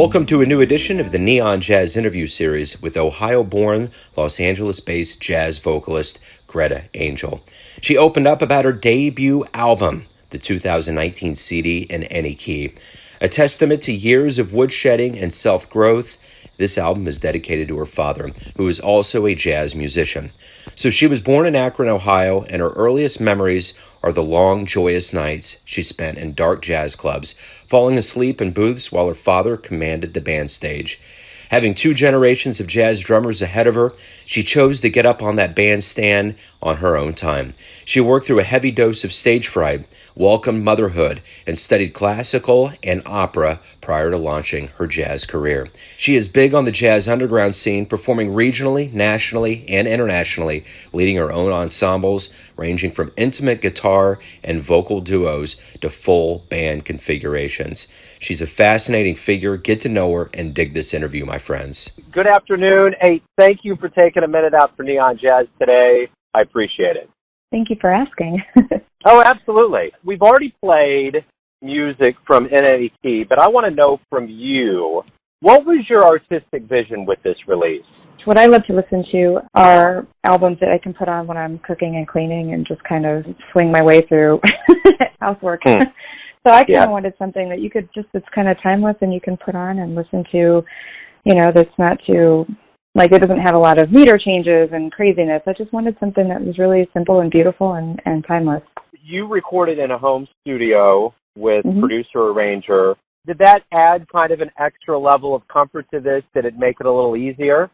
Welcome to a new edition of the Neon Jazz interview series with Ohio-born, Los Angeles-based jazz vocalist Grete Angell. She opened up about her debut album, the 2019 CD in any key. A testament to years of woodshedding and self-growth, this album is dedicated to her father, who is also a jazz musician. So she was born in Akron, Ohio, and her earliest memories are the long, joyous nights she spent in dark jazz clubs, falling asleep in booths while her father commanded the band stage. Having two generations of jazz drummers ahead of her, she chose to get up on that bandstand on her own time. She worked through a heavy dose of stage fright, welcomed motherhood, and studied classical and opera prior to launching her jazz career. She is big on the jazz underground scene, performing regionally, nationally, and internationally, leading her own ensembles, ranging from intimate guitar and vocal duos to full band configurations. She's a fascinating figure. Get to know her and dig this interview, my friends. Good afternoon. Hey, thank you for taking a minute out for Neon Jazz today. I appreciate it. Thank you for asking. Oh, absolutely. We've already played music from NAT, but I want to know from you, what was your artistic vision with this release? What I love to listen to are albums that I can put on when I'm cooking and cleaning and just kind of swing my way through housework. So I kind of wanted something that you could just, it's kind of timeless and you can put on and listen to, you know, that's not too, like it doesn't have a lot of meter changes and craziness. I just wanted something that was really simple and beautiful and timeless. You recorded in a home studio with producer-arranger. Did that add kind of an extra level of comfort to this? Did it make it a little easier?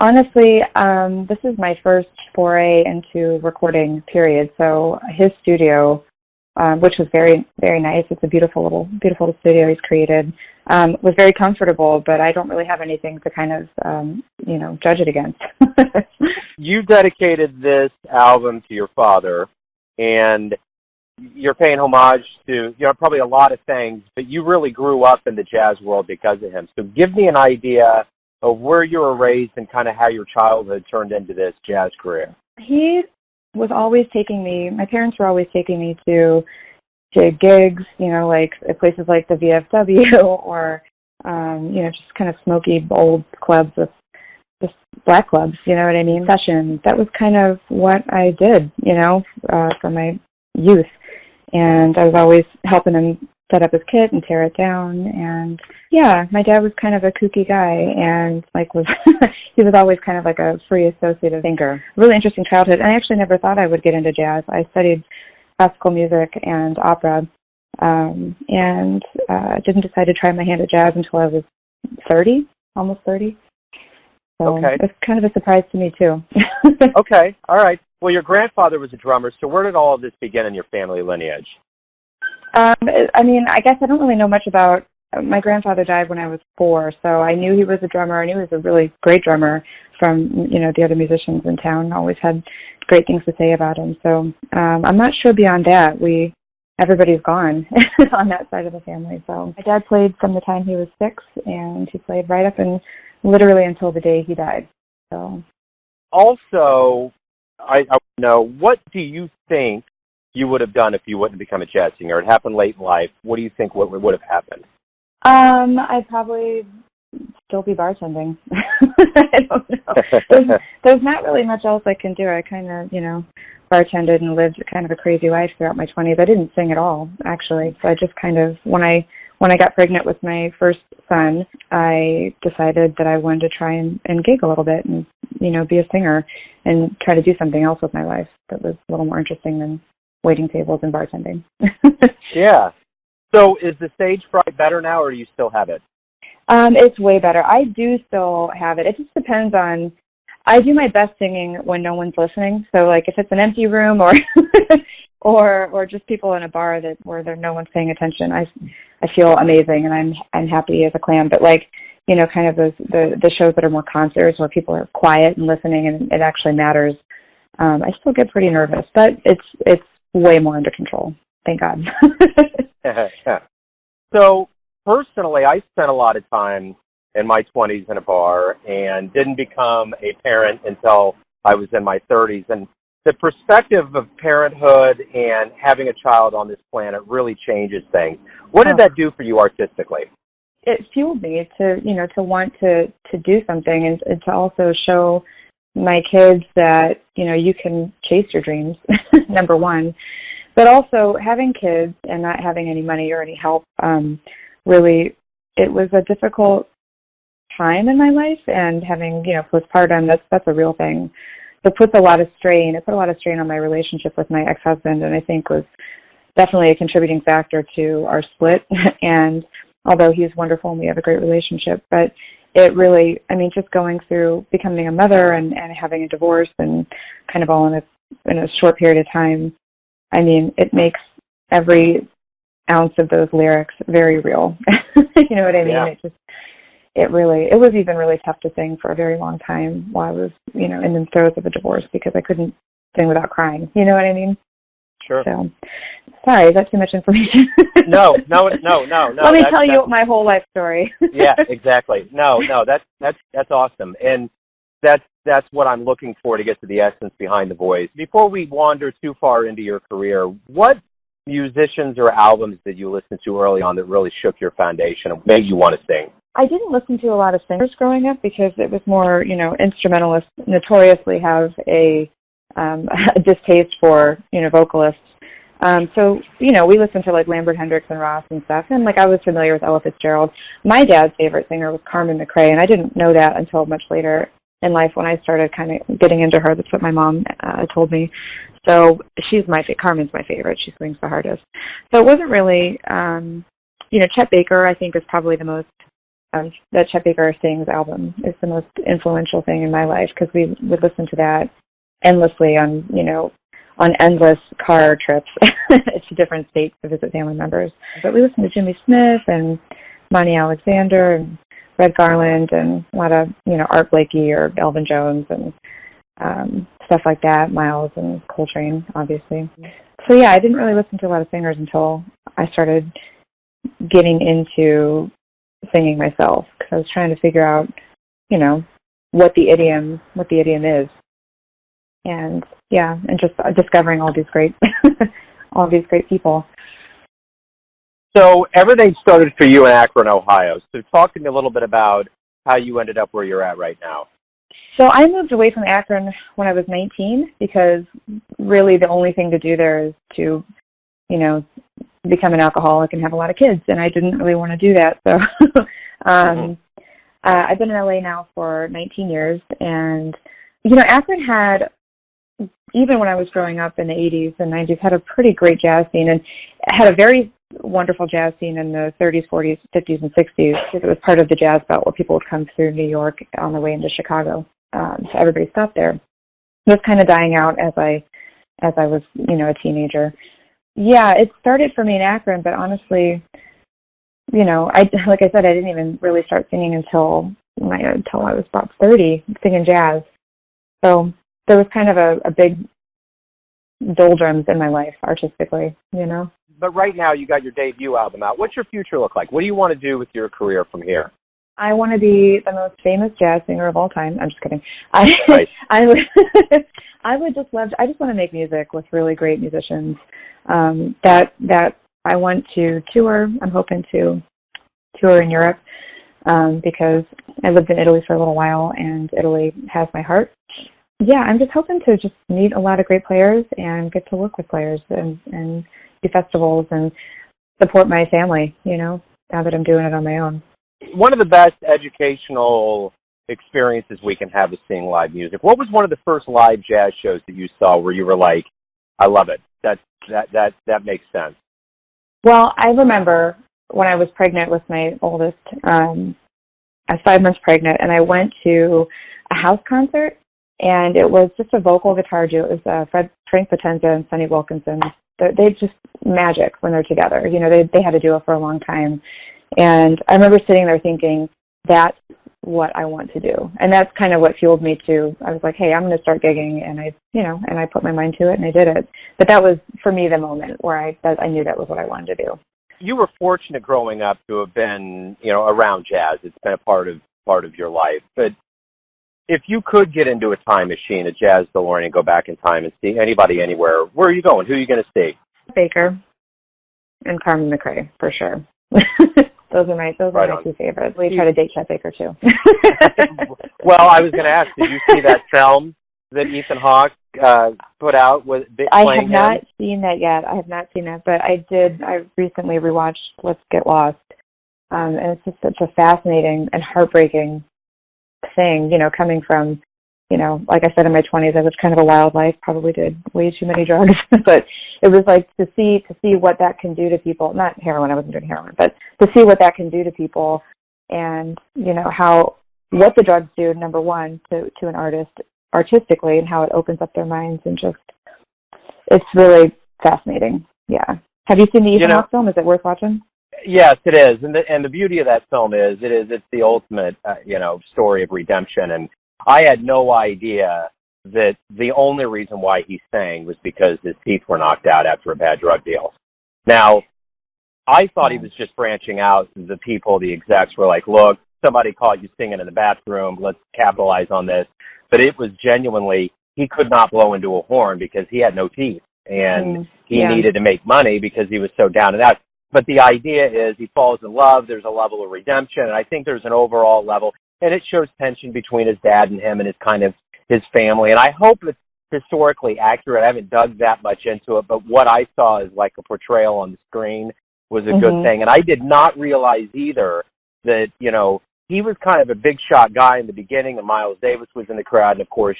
Honestly, this is my first foray into recording, period. So his studio, which was very, very nice. It's a beautiful little studio he's created. Was very comfortable, but I don't really have anything to kind of, judge it against. You dedicated this album to your father, and you're paying homage to, probably a lot of things, but you really grew up in the jazz world because of him. So give me an idea of where you were raised and kind of how your childhood turned into this jazz career. He was always taking me, my parents were always taking me to gigs, like at places like the VFW or, just kind of smoky old clubs with just black clubs, you know what I mean? Sessions. That was kind of what I did, for my youth. And I was always helping him set up his kit and tear it down. And yeah, my dad was kind of a kooky guy and he was always kind of like a free associative thinker. Really interesting childhood. And I actually never thought I would get into jazz. I studied classical music and opera, and didn't decide to try my hand at jazz until I was 30, almost 30. So it's kind of a surprise to me too. Okay, all right. Well, your grandfather was a drummer, so where did all of this begin in your family lineage? I guess I don't really know much about. My grandfather died when I was 4, so I knew he was a drummer. I knew he was a really great drummer from, the other musicians in town. Always had great things to say about him. So I'm not sure beyond that. Everybody's gone on that side of the family. So my dad played from the time he was 6, and he played right up and literally until the day he died. So also, I know, what do you think you would have done if you wouldn't become a jazz singer? It happened late in life. What do you think would have happened? I'd probably still be bartending. I don't know. There's not really much else I can do. I kind of, bartended and lived kind of a crazy life throughout my 20s. I didn't sing at all, actually. So I just kind of, when I got pregnant with my first son, I decided that I wanted to try and gig a little bit and, be a singer and try to do something else with my life that was a little more interesting than waiting tables and bartending. Yeah. So is the stage fright better now, or do you still have it? It's way better. I do still have it. It just depends on, I do my best singing when no one's listening. So like if it's an empty room or just people in a bar where no one's paying attention, I feel amazing and I'm happy as a clam. But kind of the shows that are more concerts where people are quiet and listening and it actually matters, I still get pretty nervous, but it's way more under control. Thank God. So personally, I spent a lot of time in my 20s in a bar and didn't become a parent until I was in my 30s. And the perspective of parenthood and having a child on this planet really changes things. What did that do for you artistically? it fueled me to, to want to do something and to also show my kids that, you can chase your dreams, number one. But also having kids and not having any money or any help, really, it was a difficult time in my life, and having, postpartum, that's a real thing. It puts a lot of strain. It put a lot of strain on my relationship with my ex-husband, and I think was definitely a contributing factor to our split. And although he's wonderful and we have a great relationship, but it really, just going through becoming a mother and having a divorce and kind of all in a short period of time, it makes every ounce of those lyrics very real. You know what I mean? Yeah. It was even really tough to sing for a very long time while I was, in the throes of a divorce, because I couldn't sing without crying. You know what I mean? Sure. So, sorry, is that too much information? No. Let me tell you my whole life story. Yeah, exactly. No, that's awesome, and that's what I'm looking for to get to the essence behind the voice. Before we wander too far into your career, what musicians or albums did you listen to early on that really shook your foundation and made you want to sing? I didn't listen to a lot of singers growing up because it was more, instrumentalists notoriously have a distaste for, vocalists. So, we listened to like Lambert, Hendricks, and Ross and stuff, and I was familiar with Ella Fitzgerald. My dad's favorite singer was Carmen McRae, and I didn't know that until much later in life when I started kind of getting into her. That's what my mom told me. So Carmen's my favorite. She swings the hardest. So it wasn't really, Chet Baker, I think, is probably the most, that Chet Baker Sings album is the most influential thing in my life, because we would listen to that endlessly on endless car trips to different states to visit family members. But we listened to Jimmy Smith and Monty Alexander and Red Garland and a lot of, Art Blakey or Elvin Jones and stuff like that, Miles and Coltrane, obviously. So, yeah, I didn't really listen to a lot of singers until I started getting into singing myself, because I was trying to figure out, what the idiom is. And, yeah, and just discovering all these great people. So everything started for you in Akron, Ohio. So talk to me a little bit about how you ended up where you're at right now. So I moved away from Akron when I was 19, because really the only thing to do there is to, become an alcoholic and have a lot of kids, and I didn't really want to do that. So I've been in LA now for 19 years, and, Akron had, even when I was growing up in the 80s and 90s, had a pretty great jazz scene, and had a very wonderful jazz scene in the 30s, 40s, 50s, and 60s. It was part of the jazz belt where people would come through New York on their way into Chicago. So everybody stopped there. It was kind of dying out as I was, a teenager. Yeah, it started for me in Akron, but honestly, like I said, I didn't even really start singing until I was about 30, singing jazz. So there was kind of a big doldrums in my life artistically, But right now you got your debut album out. What's your future look like? What do you want to do with your career from here? I want to be the most famous jazz singer of all time. I'm just kidding. Right. I would just love. I just want to make music with really great musicians. That I want to tour. I'm hoping to tour in Europe because I lived in Italy for a little while, and Italy has my heart. Yeah, I'm just hoping to just meet a lot of great players and get to work with players and do festivals and support my family. Now that I'm doing it on my own. One of the best educational experiences we can have is seeing live music. What was one of the first live jazz shows that you saw where you were like, I love it. That makes sense. Well, I remember when I was pregnant with my oldest, I was 5 months pregnant, and I went to a house concert, and it was just a vocal guitar duo. It was Frank Potenza and Sonny Wilkinson. They just magic when they're together. They had a duo for a long time. And I remember sitting there thinking, that's what I want to do. And that's kind of what fueled me to, I was like, hey, I'm going to start gigging. And I put my mind to it and I did it. But that was, for me, the moment where I knew that was what I wanted to do. You were fortunate growing up to have been, around jazz. It's been a part of your life. But if you could get into a time machine, a jazz DeLorean, and go back in time and see anybody anywhere, where are you going? Who are you going to see? Baker and Carmen McRae, for sure. Those are my two favorites. We try to date Chet Baker too. Well, I was going to ask, did you see that film that Ethan Hawke put out with I have not seen that yet. I have not seen it, but I did. I recently rewatched Let's Get Lost, and it's just such a fascinating and heartbreaking thing. You know, coming from, you know, like I said, in my 20s, I was kind of a wild life. Probably did way too many drugs, but it was like to see what that can do to people. Not heroin. I wasn't doing heroin, but to see what that can do to people, and you know what the drugs do. Number one, to an artist artistically, and how it opens up their minds, and just it's really fascinating. Yeah. Have you seen the Ethan Hawke film? Is it worth watching? Yes, it is, and the beauty of that film is it's the ultimate story of redemption. And I had no idea that the only reason why he sang was because his teeth were knocked out after a bad drug deal. Now, I thought he was just branching out. The execs were like, look, somebody caught you singing in the bathroom. Let's capitalize on this. But it was genuinely, he could not blow into a horn because he had no teeth. And he needed to make money because he was so down and out. But the idea is he falls in love. There's a level of redemption. And I think there's an overall level. And it shows tension between his dad and him and his family. And I hope it's historically accurate. I haven't dug that much into it. But what I saw is like a portrayal on the screen was a good thing. And I did not realize either that, he was kind of a big shot guy in the beginning, and Miles Davis was in the crowd. And of course,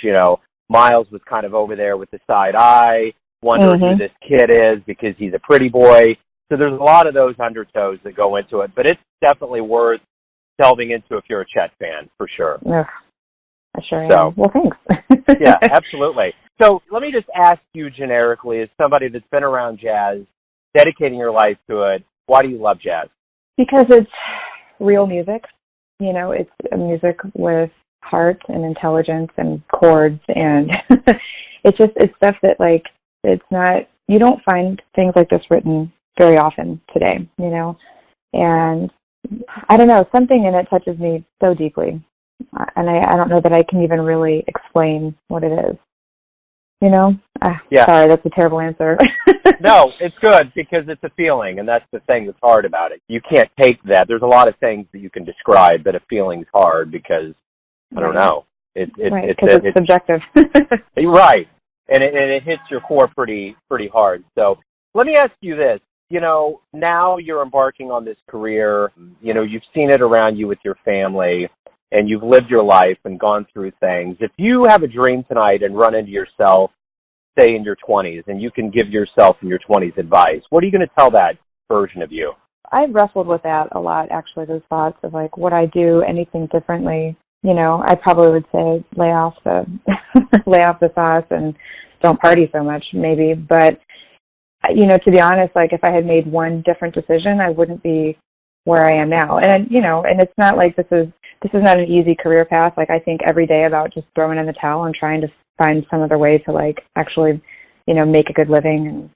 Miles was kind of over there with the side eye, wondering who this kid is because he's a pretty boy. So there's a lot of those undertows that go into it, but it's definitely worth delving into if you're a Chet fan, for sure. Ugh, I sure am. Well, thanks. Yeah, absolutely. So let me just ask you generically, as somebody that's been around jazz, dedicating your life to it, why do you love jazz? Because it's real music. It's a music with heart and intelligence and chords, and it's stuff that, like, it's not, you don't find things like this written very often today, and I don't know, something in it touches me so deeply, and I don't know that I can even really explain what it is, Yeah. Sorry, that's a terrible answer. No, it's good because it's a feeling, and that's the thing that's hard about it. You can't take that. There's a lot of things that you can describe, but a feeling's hard because, I don't know. It's subjective. Right, and it hits your core pretty hard. So let me ask you this. Now you're embarking on this career. You've seen it around you with your family, and you've lived your life and gone through things. If you have a dream tonight and run into yourself, say in your 20s, and you can give yourself in your 20s advice, what are you going to tell that version of you? I've wrestled with that a lot, actually, those thoughts of, like, would I do anything differently? I probably would say lay off the sauce and don't party so much, maybe. But, to be honest, like, if I had made one different decision, I wouldn't be where I am now. And, and it's not like this is not an easy career path. Like, I think every day about just throwing in the towel and trying to find some other way to, like, actually, make a good living.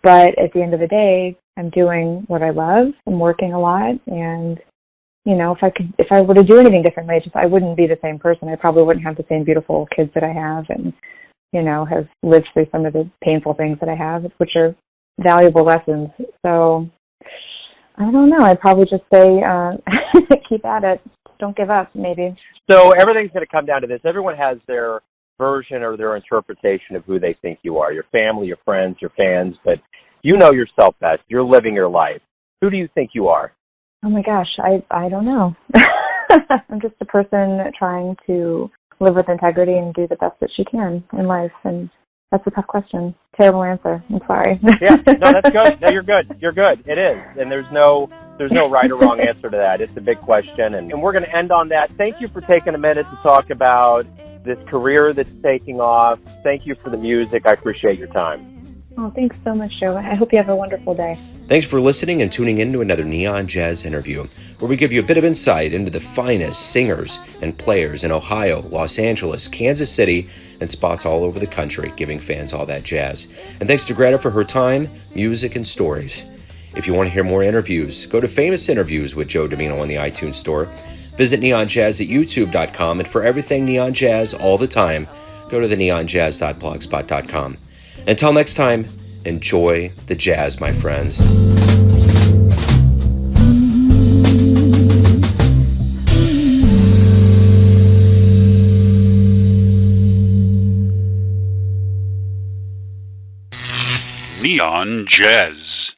But at the end of the day, I'm doing what I love. I'm working a lot. And, if I were to do anything differently, I wouldn't be the same person. I probably wouldn't have the same beautiful kids that I have and, have lived through some of the painful things that I have, which are valuable lessons. So I don't know. I'd probably just say keep at it. Don't give up, maybe. So everything's going to come down to this. Everyone has their version or their interpretation of who they think you are, your family, your friends, your fans, but you know yourself best. You're living your life. Who do you think you are? Oh my gosh, I don't know. I'm just a person trying to live with integrity and do the best that she can in life, and that's a tough question. Terrible answer. I'm sorry. Yeah, no, that's good. No, you're good. You're good. It is, and there's no right or wrong answer to that. It's a big question, and we're going to end on that. Thank you for taking a minute to talk about this career that's taking off. Thank you for the music. I appreciate your time. Oh, thanks so much, Joe. I hope you have a wonderful day. Thanks for listening and tuning in to another Neon Jazz interview, where we give you a bit of insight into the finest singers and players in Ohio, Los Angeles, Kansas City, and spots all over the country, giving fans all that jazz. And thanks to Grete for her time, music, and stories. If you want to hear more interviews, go to Famous Interviews with Joe Domino on the iTunes Store. Visit neonjazz at youtube.com, and for everything Neon Jazz all the time, go to the neonjazz.blogspot.com. Until next time, enjoy the jazz, my friends. Neon Jazz.